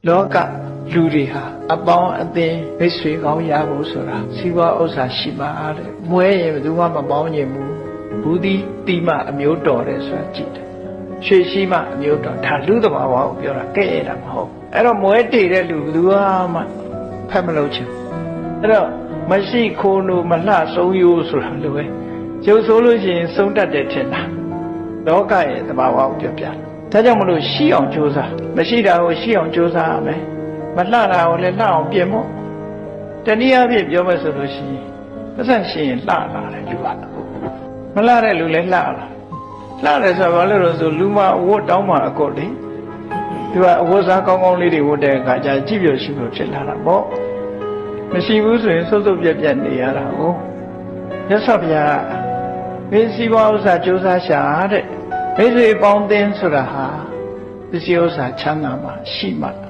လောကလူတွေဟာအပေါင်းအသင်းမိတ်ဆွေကောင်းရဖို့ဆိုတာစီးပွားဥစ္စာရှိပါတဲ့မွဲရင်ဘယ်သူမှမပေါင်းနိုင်ဘူးဘူးသီးတီးမှအမျိုးတော်တယ်ဆိုတာကြည့်တယ်ရွှေရှိမှအမျိုးတော်ဒါလူသဘာဝကိုပြောတာကဲ့ရတာမဟုတ်အဲ့တော့မွဲတည်တဲ့လူဘယ်သူမှဖက်မလို့ချင်အဲ့တော့မရှိခိုးလို့မလှဆုံးရိုးဆိုတာလိုပဲကျုပ်ဆိုလို့ရှိရင်ဆုံးတတ်တယ်ထင်တာလောကရဲ့သဘာဝကိုပြောပြတယ်ဒါကြောင့်မလို့ရှိအောင်ကြိုးစားမရှိတာကိုရှိအောင်ကြိုးစားရမယ်မလှတာကိုလည်းလှအောင်ပြင်ဖို့တနည်းအားဖြင့်ပြောမယ်ဆိုလို့ရှိရင်ပတ်စံရှိရင်လှလာတယ်လူကမလှတဲ့လူလည်းလှလာလှတယ်ဆိုတော့ဘာလို့လဲဆိုလူမအဝတ်တောင်းမှအကော့လေသူကအဝတ်စားကောင်းကောင်းလေးတွေဝတ်တဲ့အခါကျကြည့်ပြရှိလို့ဖြစ်လာတာပေါ့မရှိဘူးဆိုရင်စုပ်စုပ်ပြက်ပြက်နေရတာကိုမြတ်စွာဘုရားမင်းစီးပွားဥစ္စာကြိုးစားရှာတဲ့မိတ်ဆွေပေါင်းသင်းဆိုတာဟာပစ္စည်းဥစ္စာချမ်းသာမှရှိမှ